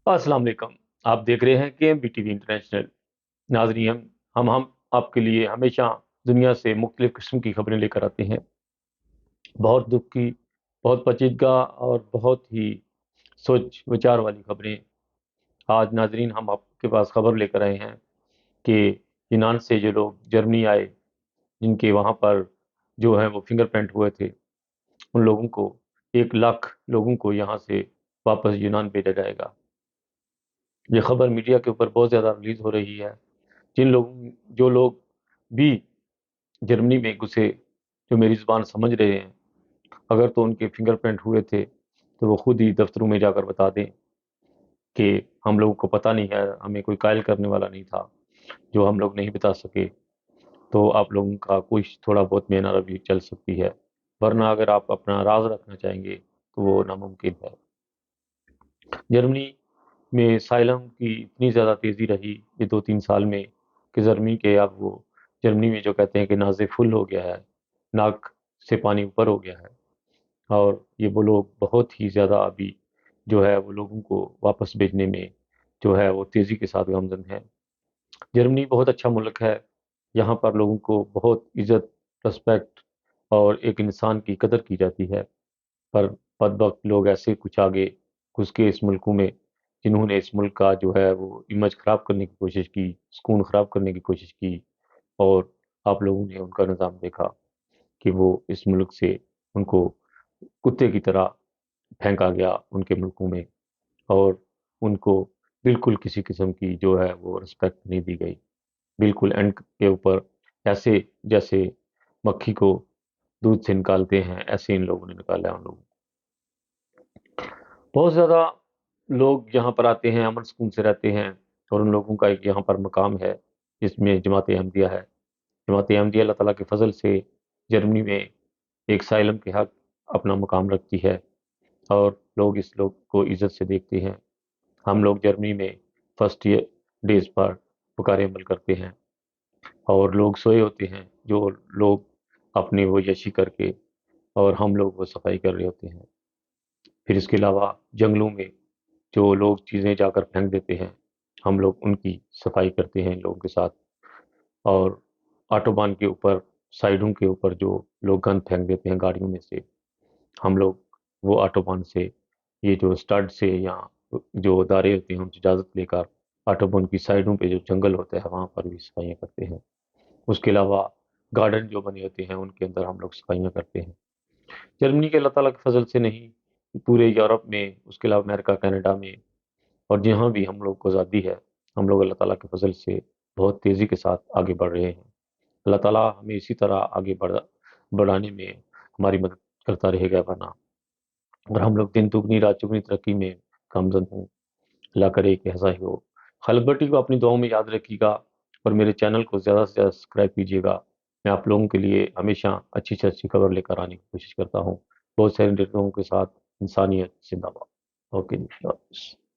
अस्सलाम वालेकुम। आप देख रहे हैं KMBTV इंटरनेशनल। नाजरीन, हम आपके लिए हमेशा दुनिया से मुख्तलिफ किस्म की खबरें लेकर आते हैं। बहुत दुख की, बहुत पेचीदगी और बहुत ही सोच विचार वाली खबरें। आज नाजरीन हम आपके पास खबर लेकर आए हैं कि यूनान से जो लोग जर्मनी आए, जिनके वहाँ पर जो है वो फिंगरप्रिंट हुए थे, उन लोगों को 1 लाख लोगों को यहाँ से वापस यूनान भेजा जाएगा। ये खबर मीडिया के ऊपर बहुत ज़्यादा रिलीज हो रही है। जो लोग भी जर्मनी में घुसे, जो मेरी ज़ुबान समझ रहे हैं, अगर तो उनके फिंगरप्रिंट हुए थे तो वो खुद ही दफ्तरों में जाकर बता दें कि हम लोगों को पता नहीं है, हमें कोई कायल करने वाला नहीं था, जो हम लोग नहीं बता सके। तो आप लोगों का कुछ थोड़ा बहुत मेहनत अभी चल सकती है, वरना अगर आप अपना राज रखना चाहेंगे तो वो नामुमकिन है। जर्मनी में साइलम की इतनी ज़्यादा तेज़ी रही ये 2-3 साल में कि जर्मनी में जो कहते हैं कि नाज़े फुल हो गया है, नाक से पानी ऊपर हो गया है। और ये वो लोग बहुत ही ज़्यादा अभी जो है वो लोगों को वापस भेजने में जो है वो तेज़ी के साथ गामज़न है। जर्मनी बहुत अच्छा मुल्क है। यहाँ पर लोगों को बहुत इज़्ज़त, रिस्पेक्ट और एक इंसान की कदर की जाती है। पर बदबख्त लोग ऐसे कुछ आगे घुस के इस मुल्कों में, जिन्होंने इस मुल्क का जो है वो इमेज ख़राब करने की कोशिश की, सुकून ख़राब करने की कोशिश की। और आप लोगों ने उनका निज़ाम देखा कि वो इस मुल्क से उनको कुत्ते की तरह फेंका गया उनके मुल्कों में, और उनको बिल्कुल किसी किस्म की जो है वो रिस्पेक्ट नहीं दी गई। बिल्कुल एंड के ऊपर ऐसे जैसे मक्खी को दूध से निकालते हैं, ऐसे इन लोगों ने निकाला है उन लोगों को। बहुत ज़्यादा लोग यहाँ पर आते हैं, अमन सुकून से रहते हैं, और उन लोगों का एक यहाँ पर मकाम है जिसमें जमात अहमदिया है। जमात अहमदिया अल्लाह ताला के फजल से जर्मनी में एक साइलम के हक अपना मकाम रखती है, और लोग इस लोग को इज़्ज़त से देखते हैं। हम लोग जर्मनी में फर्स्ट ईयर डेज पर पुकारे अमल करते हैं, और लोग सोए होते हैं, जो लोग अपनी वो यशी करके, और हम लोग वो सफाई कर रहे होते हैं। फिर इसके अलावा जंगलों में जो लोग चीज़ें जाकर फेंक देते हैं, हम लोग उनकी सफाई करते हैं इन लोगों के साथ। और ऑटोबान के ऊपर, साइडों के ऊपर जो लोग गंद फेंक देते हैं गाड़ियों में से, हम लोग वो ऑटोबान से, ये जो स्टड से या जो अदारे होते हैं उनसे इजाज़त लेकर ऑटोबान की साइडों पे जो जंगल होता है वहाँ पर भी सफाइयाँ करते हैं। उसके अलावा गार्डन जो बने होते हैं उनके अंदर हम लोग सफाइयाँ करते हैं। जर्मनी के अल्लाह ताला के फजल से नहीं, पूरे यूरोप में, उसके अलावा अमेरिका, कनाडा में, और जहाँ भी हम लोग को आज़ादी है, हम लोग अल्लाह ताला के फजल से बहुत तेज़ी के साथ आगे बढ़ रहे हैं। अल्लाह ताला हमें इसी तरह आगे बढ़ाने में हमारी मदद करता रहेगा, वरना और हम लोग दिन दुगनी रात चौगुनी तरक्की में गामज़न हों। अल्लाह करे कि ऐसा ही हो। खालिद भट्टी को अपनी दुआओं में याद रखिएगा, और मेरे चैनल को ज़्यादा से ज़्यादा सब्सक्राइब कीजिएगा। मैं आप लोगों के लिए हमेशा अच्छी से अच्छी खबर लेकर आने की कोशिश करता हूँ। बहुत सारे लोगों के साथ इंसानियत ज़िंदाबाद। ओके जी, खुदा हाफ़िज़।